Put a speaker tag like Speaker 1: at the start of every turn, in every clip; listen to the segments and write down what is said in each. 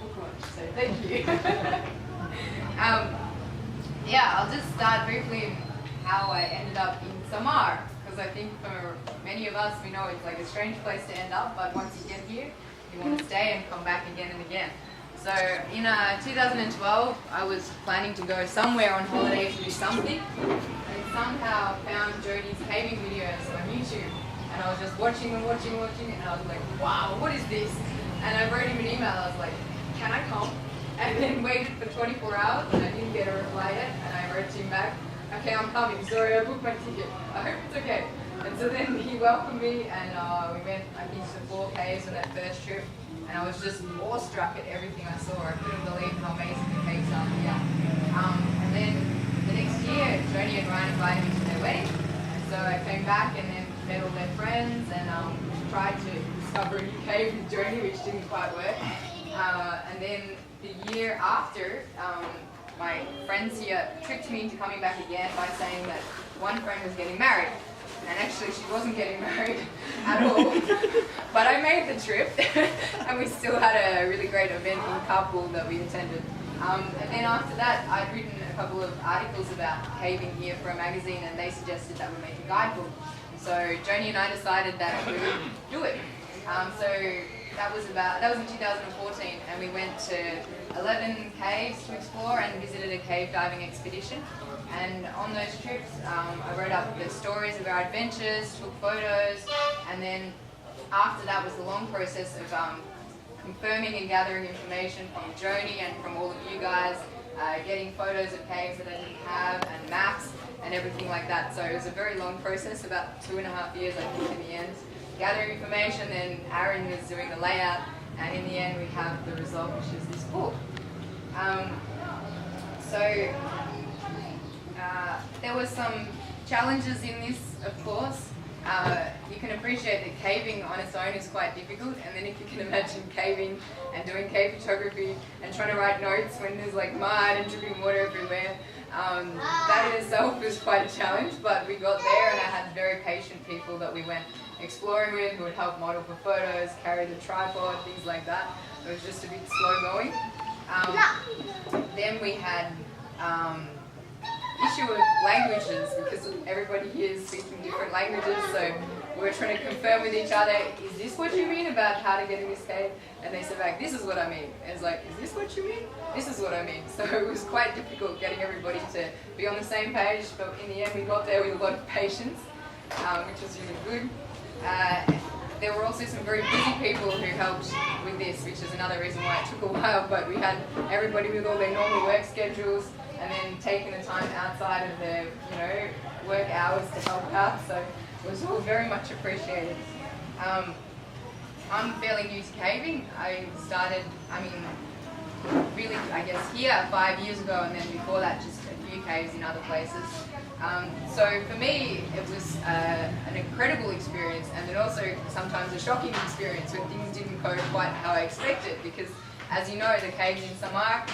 Speaker 1: book launch, so thank you. Yeah, I'll just start briefly how I ended up in Samar, because I think for many of us, we know it's like a strange place to end up, but once you get here, you want to stay and come back again and again. So in 2012, I was planning to go somewhere on holiday to do something, and somehow found JONI's caving videos on YouTube. And I was just watching, and I was like, wow, what is this? And I wrote him an email, I was like, can I come? And then waited for 24 hours, and I didn't get a reply yet, and I wrote to him back, okay, I'm coming, sorry, I booked my ticket, I hope it's okay. And so then he welcomed me, and we went, I think, to 4 caves on that first trip, and I was just awestruck at everything I saw. I couldn't believe how amazing the caves are here. And then the next year, JONI and Ryan invited me to their wedding, and so I came back and then met all their friends and tried to discover a new cave with JONI, which didn't quite work. And then the year after, my friends here tricked me into coming back again by saying that one friend was getting married. And actually she wasn't getting married at all. But I made the trip and we still had a really great event in Kabul that we attended. And then after that, I'd written a couple of articles about caving here for a magazine, and they suggested that we make a guidebook. So JONI and I decided that we would do it. So that was in 2014, and we went to 11 caves to explore and visited a cave diving expedition. And on those trips, I wrote up the stories of our adventures, took photos, and then after that was the long process of confirming and gathering information from JONI and from all of you guys, getting photos of caves that I didn't have, and maps, and everything like that. So it was a very long process, about 2.5 years I think in the end. Gathering information, then Aaron was doing the layout, and in the end we have the result, which is this book. There were some challenges in this, of course. You can appreciate that caving on its own is quite difficult, and then if you can imagine caving and doing cave photography and trying to write notes when there's like mud and dripping water everywhere, that in itself was quite a challenge, but we got there and I had very patient people that we went exploring with who would help model for photos, carry the tripod, things like that. It was just a bit slow going. Then we had issue with languages, because everybody here is speaking different languages, so we were trying to confirm with each other, is this what you mean about how to get in this cave? And they said back, this is what I mean. And it's like, is this what you mean? This is what I mean. So it was quite difficult getting everybody to be on the same page, but in the end we got there with a lot of patience, which was really good. There were also some very busy people who helped with this, which is another reason why it took a while, but we had everybody with all their normal work schedules and then taking the time outside of their, work hours to help out, so it was all very much appreciated. I'm fairly new to caving. I started, really, I guess, here 5 years ago, and then before that just a few caves in other places. So for me, it was an incredible experience, and then also sometimes a shocking experience when things didn't go quite how I expected, because as you know, the caves in Samar,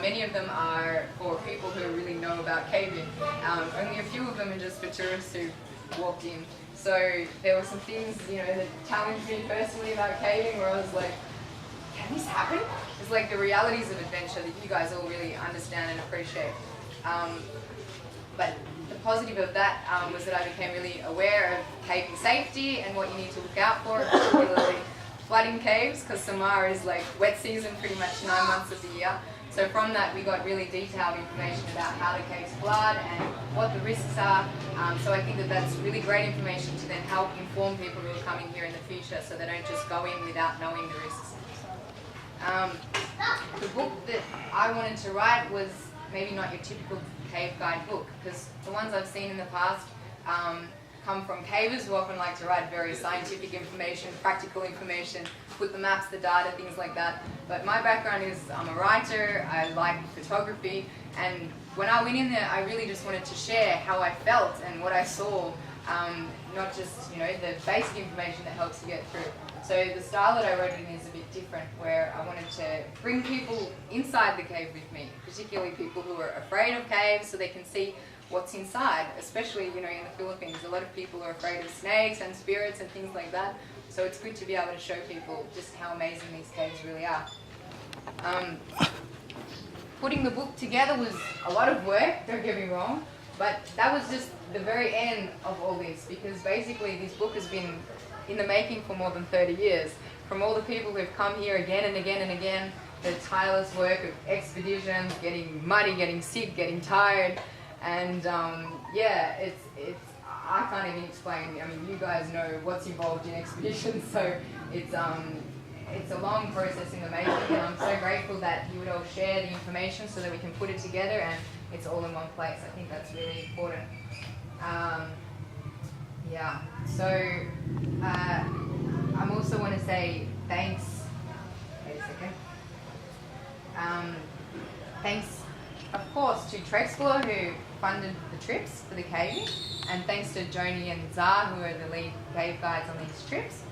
Speaker 1: many of them are for people who really know about caving. Only a few of them are just for tourists who walked in. So there were some things, that challenged me personally about caving, where I was like, can this happen? It's like the realities of adventure that you guys all really understand and appreciate. But the positive of that was that I became really aware of caving safety and what you need to look out for, particularly flooding caves, because Samar is like wet season pretty much 9 months of the year. So from that we got really detailed information about how the caves flood and what the risks are. So I think that that's really great information to then help inform people who are coming here in the future, so they don't just go in without knowing the risks. The book that I wanted to write was maybe not your typical cave guide book, because the ones I've seen in the past come from cavers who often like to write very scientific information, practical information, put the maps, the data, things like that. But my background is I'm a writer, I like photography, and when I went in there I really just wanted to share how I felt and what I saw, not just the basic information that helps you get through. So the style that I wrote it in is a bit different, where I wanted to bring people inside the cave with me, particularly people who are afraid of caves, so they can see what's inside, especially in the Philippines. A lot of people are afraid of snakes and spirits and things like that, so it's good to be able to show people just how amazing these caves really are. Putting the book together was a lot of work, don't get me wrong, but that was just the very end of all this, because basically this book has been in the making for more than 30 years. From all the people who've come here again and again and again, the tireless work of expeditions, getting muddy, getting sick, getting tired, and yeah, it's I can't even explain. I mean, you guys know what's involved in expeditions, so it's a long process in the making, and I'm so grateful that you would all share the information so that we can put it together and it's all in one place. I think that's really important. Yeah, so I also want to say thanks. Wait a second. Thanks, of course, to TREXPLORE, who funded the trips for the caving, and thanks to JONI and Zar, who are the lead cave guides on these trips.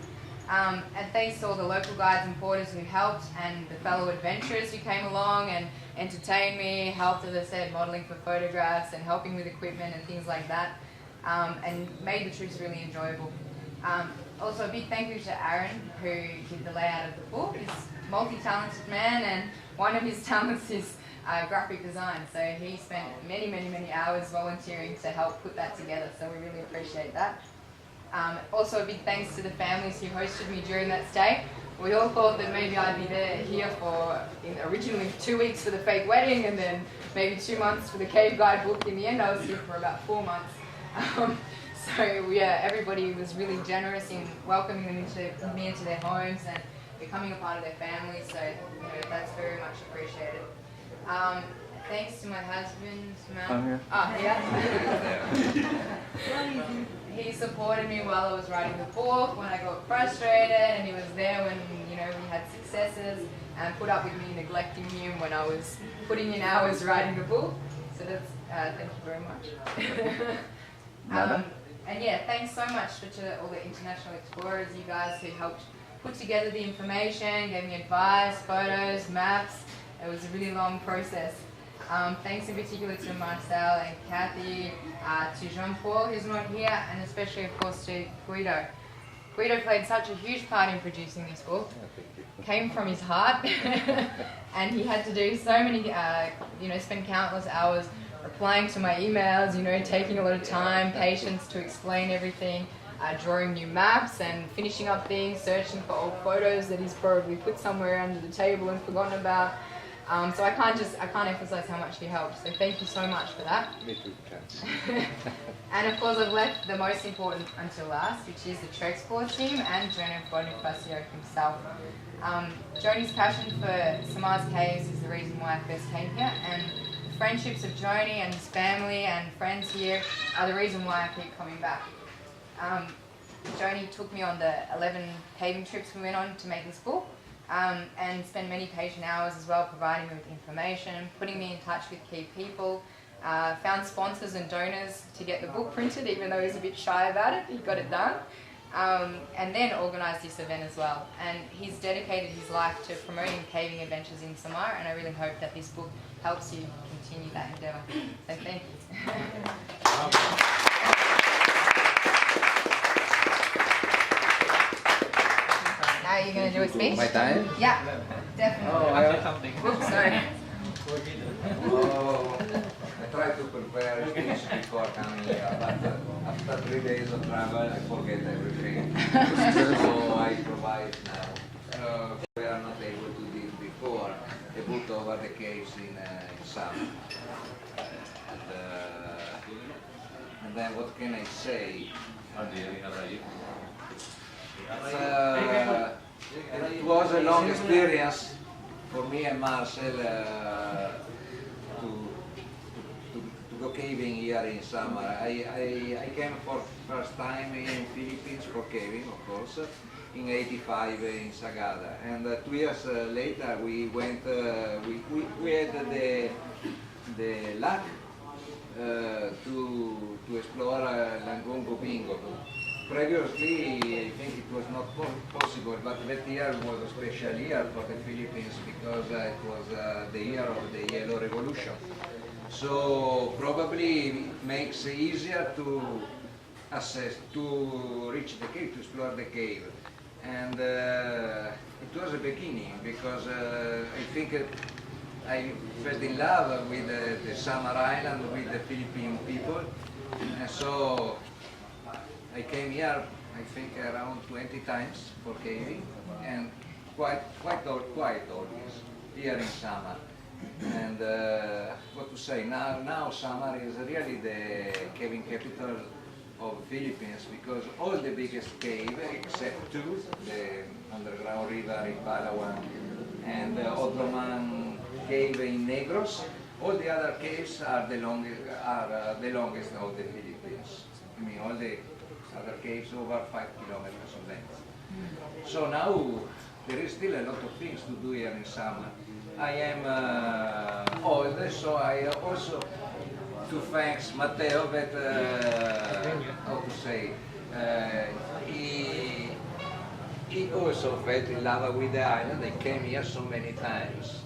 Speaker 1: And thanks to all the local guides and porters who helped, and the fellow adventurers who came along and entertained me, helped, as I said, modelling for photographs and helping with equipment and things like that, and made the trips really enjoyable. Also a big thank you to Aaron, who did the layout of the book. He's a multi-talented man, and one of his talents is graphic design, so he spent many hours volunteering to help put that together, so we really appreciate that. Also a big thanks to the families who hosted me during that stay. We all thought that maybe I'd be here for originally 2 weeks for the fake wedding, and then maybe 2 months for the cave guidebook. In the end I was here for about 4 months. So yeah, everybody was really generous in welcoming me into their homes and becoming a part of their family, so that's very much appreciated. Thanks to my husband, Samar.
Speaker 2: I'm here.
Speaker 1: Oh, yeah? He supported me while I was writing the book, when I got frustrated, and he was there when we had successes, and put up with me neglecting him when I was putting in hours writing the book. So that's, thank you very much. And yeah, thanks so much to all the international explorers, you guys who helped put together the information, gave me advice, photos, maps. It was a really long process. Thanks in particular to Marcel and Kathy, to Jean-Paul, who's not here, and especially, of course, to Guido. Guido played such a huge part in producing this book. Came from his heart, and he had to do so many, spend countless hours replying to my emails, taking a lot of time, patience to explain everything, drawing new maps and finishing up things, searching for old photos that he's probably put somewhere under the table and forgotten about. So I can't emphasize how much he helped. So thank you so much for that.
Speaker 2: Me too,
Speaker 1: And of course I've left the most important until last, which is the TREXPLORE team and JONI BONIFACIO himself. JONI's passion for Samar's caves is the reason why I first came here, and the friendships of JONI and his family and friends here are the reason why I keep coming back. JONI took me on the 11 caving trips we went on to make this book. And spend many patient hours as well providing me with information, putting me in touch with key people, found sponsors and donors to get the book printed, even though he was a bit shy about it. He got it done, and then organised this event as well. And he's dedicated his life to promoting caving adventures in Samar, and I really hope that this book helps you continue that endeavour. So thank you. Are you going to do a speech?
Speaker 2: My time?
Speaker 1: Yeah, definitely.
Speaker 2: Oh, I have something.
Speaker 1: Oops, sorry.
Speaker 3: Oh, I tried to prepare a speech before coming here, but after 3 days of travel, I forget everything. So I improvise now. We are not able to do it before. A book over the caves in Samar. And then what can I say? It was a long experience for me and Marcel to go caving here in Samar. I came for first time in Philippines for caving, of course, in '85 in Sagada, and 2 years later we went. We had the luck to explore Langongo Bingo. Previously, I think it was not possible, but that year was a special year for the Philippines because it was the year of the Yellow Revolution. So probably it makes it easier to assess, to reach the cave, to explore the cave. and it was a beginning because I think I fell in love with the Samar Island, with the Philippine people, and so I came here, I think around 20 times for caving, and quite always here in Samar. And what to say, now Samar is really the caving capital of Philippines, because all the biggest cave, except two, the underground river in Palawan and Odloman cave in Negros, all the other caves are the longest of the Philippines. I mean, all the other caves over 5 kilometers of length. So now there is still a lot of things to do here in Samar. I am old, so I also to thank Matteo that, how to say, he also fell in love with the island. He came here so many times,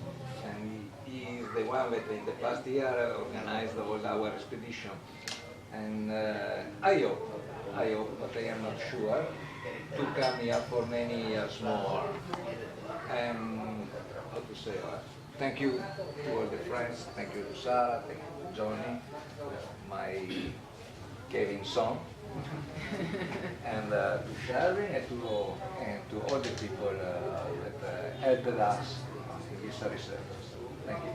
Speaker 3: and he is the one that in the past year organized all our expedition. And I hope, but I am not sure, to come here for many years more. And how to say, thank you to all the friends, thank you to Sarah, thank you to JONI, my caving son, and to Sherry and to all the people that helped us in this research. Thank you.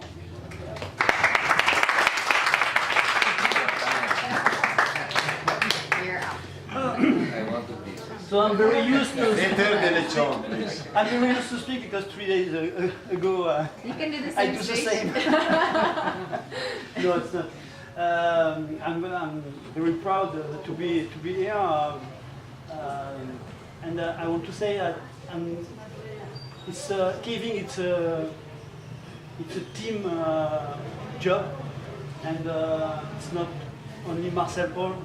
Speaker 1: You're out.
Speaker 3: I want to be.
Speaker 2: So I'm very used to.
Speaker 4: Later the lechon, please.
Speaker 2: I'm very used to speak because 3 days ago
Speaker 1: You can do the
Speaker 2: I
Speaker 1: same
Speaker 2: do the
Speaker 1: speech.
Speaker 2: same. No, it's not. I'm very proud to be here, and I want to say that it's caving. It's a team job, and it's not only Marcel Paul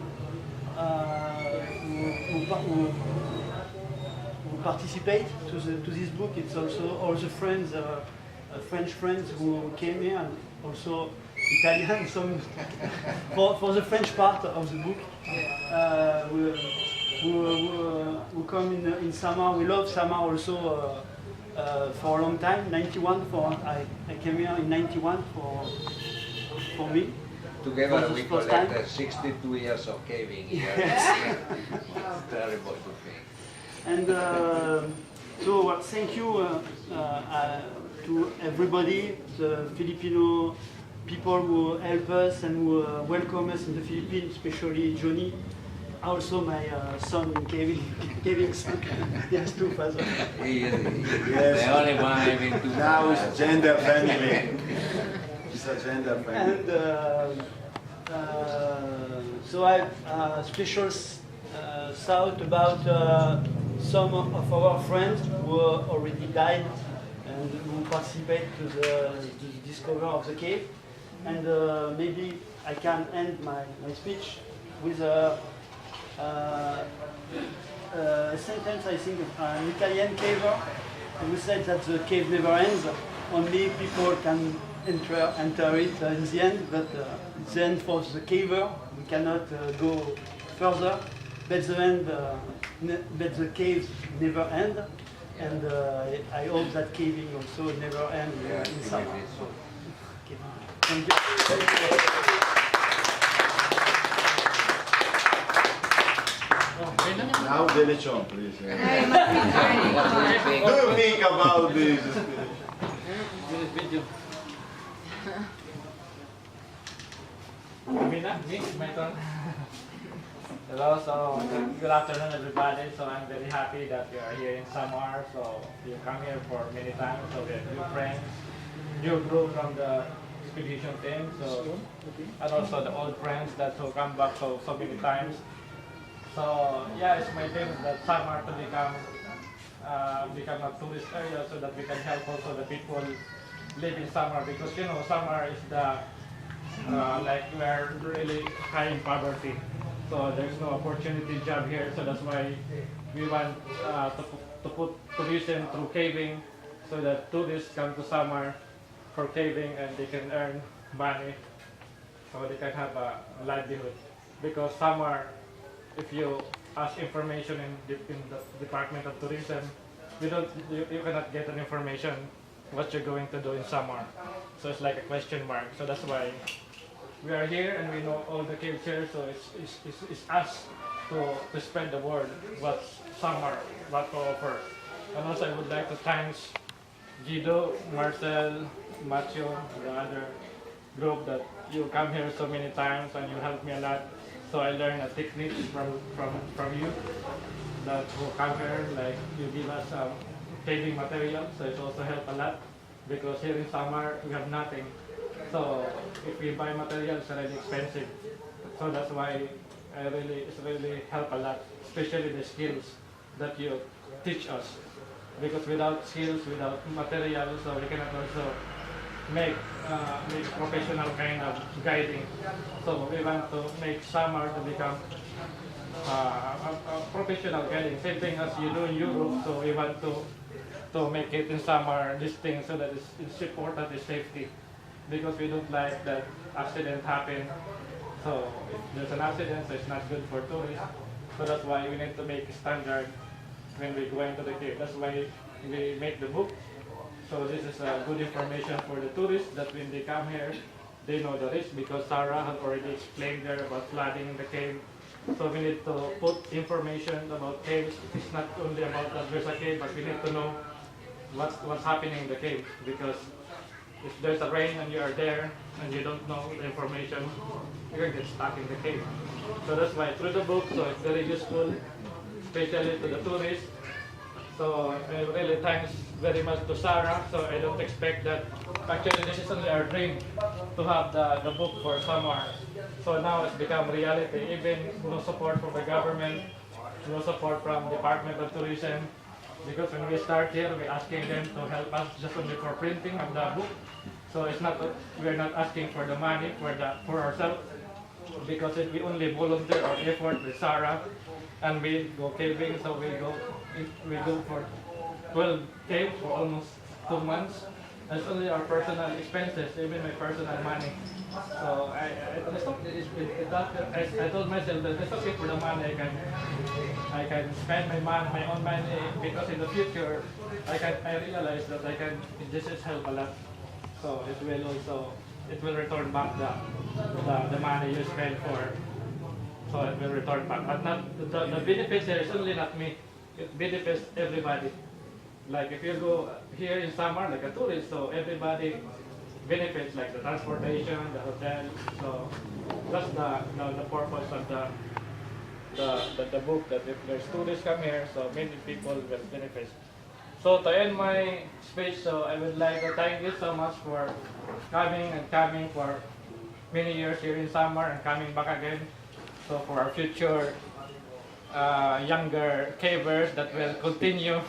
Speaker 2: who participate to this book. It's also all the friends, French friends who came here, and also Italian. Some for the French part of the book, who come in Samar. We love Samar also for a long time. 91 I came here in 91 for me.
Speaker 3: Together we
Speaker 2: First time.
Speaker 3: collected 62 years of caving here. It's terrible to think.
Speaker 2: And so thank you to everybody, the Filipino people who help us and who welcome us in the Philippines, especially JONI. Also my son in caving son. He has two fathers.
Speaker 3: He is
Speaker 4: Yes.
Speaker 3: the only one having two.
Speaker 4: Now it's gender family. It's a gender family.
Speaker 2: And so I special thought about some of our friends who already died and who participate to the discovery of the cave. And maybe I can end my speech with a sentence, I think, an Italian caver who said that the cave never ends, only people can enter it in the end, but then for the caver we cannot go further, but the caves never end, and I hope that caving also never ends in Samar. Okay. Thank you.
Speaker 4: Now the lechon, please.
Speaker 1: Hey, you must be tiny. Come on.
Speaker 4: Do you think about this?
Speaker 5: Me, my turn. Hello, so good afternoon everybody. So I'm very happy that you are here in Samar. So you come here for many times. So we have new friends, new group from the expedition team. So and also the old friends that will come back so many times. So yeah, it's my dream that Samar to become a tourist area so that we can help also the people live in Samar, because you know Samar is the like we are really high in poverty, so there's no opportunity job here. So that's why we want to put tourism through caving, so that tourists come to Samar for caving and they can earn money, so they can have a livelihood. Because Samar, if you ask information in the Department of Tourism, you cannot get an information what you're going to do in Samar. So it's like a question mark. So that's why we are here and we know all the caves here. So it's us to spread the word what Samar, what to offer. And also I would like to thank Guido, Marcel, Matthew, the other group that you come here so many times and you help me a lot. So I learned a technique from you that who come here, like you give us paving material, so it's also help a lot because here in Samar we have nothing. So if we buy material, it's really expensive. So that's why it's really help a lot, especially the skills that you teach us. Because without skills, without material, so we cannot also make professional kind of guiding. So we want to make Samar to become a professional guiding. Same thing as you do in Europe. So we want to make it in Samar this thing so that it's important is safety. Because we don't like that accident happen. So if there's an accident, so it's not good for tourists. So that's why we need to make a standard when we go into the cave. That's why we make the book. So this is good information for the tourists that when they come here, they know the risk because Sarah had already explained there about flooding in the cave. So we need to put information about caves. It's not only about that there's a cave, but we need to know what's happening in the cave because if there's a rain and you are there and you don't know the information, you're going to get stuck in the cave. So that's why through the book, so it's very useful, especially to the tourists. So I really thanks very much to Sarah. So I don't expect that. Actually, this is only our dream to have the book for Samar. So now it's become reality. Even no support from the government, no support from Department of Tourism. Because when we start here, we're asking them to help us just only for printing of the book. So it's not we're not asking for the money for ourselves. Because we only volunteer our effort with Sarah, and we go caving. So we go for 12 caves for almost 2 months. That's only our personal expenses, even my personal money. So I told myself that it's okay for the money. I can spend my own money because in the future I realize that this is help a lot. So it will return back the money you spend for. So it will return back. But not the benefits here is only not me. It benefits everybody. Like if you go here in Samar like a tourist, so everybody benefits like the transportation, the hotel. So that's the purpose of the book, that if there's tourists come here, so many people will benefit. So to end my speech, so I would like to thank you so much for coming for many years here in Samar and coming back again. So for our future younger cavers that will continue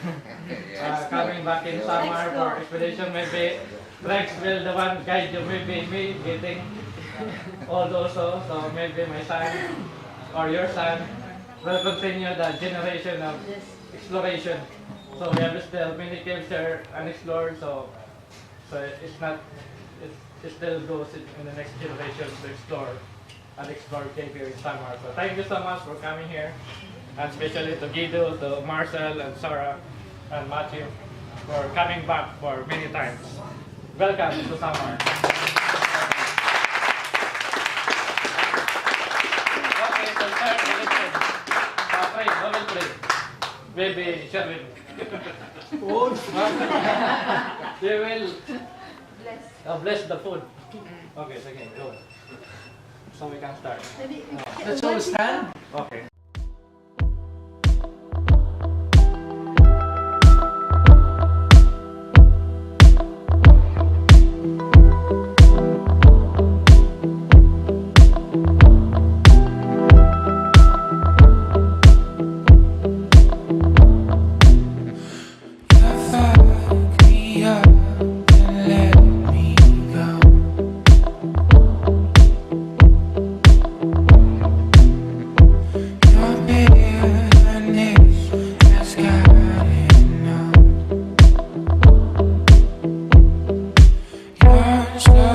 Speaker 5: coming back in Samar for expedition, maybe Rex will the one guide you, maybe me getting all those also. So maybe my son or your son will continue the generation of exploration. So we have still many caves here unexplored, so it still goes in the next generation to explore unexplored cave here in Samar. So thank you so much for coming here, and especially to Guido, to Marcel and Sarah and Matthew for coming back for many times. Welcome to Samar. Okay, so start the lesson. Pray, double pray. Maybe Sherwin. You will bless the food. Okay, sige, go. So we can start.
Speaker 6: Let's all stand.
Speaker 5: Okay.
Speaker 7: You're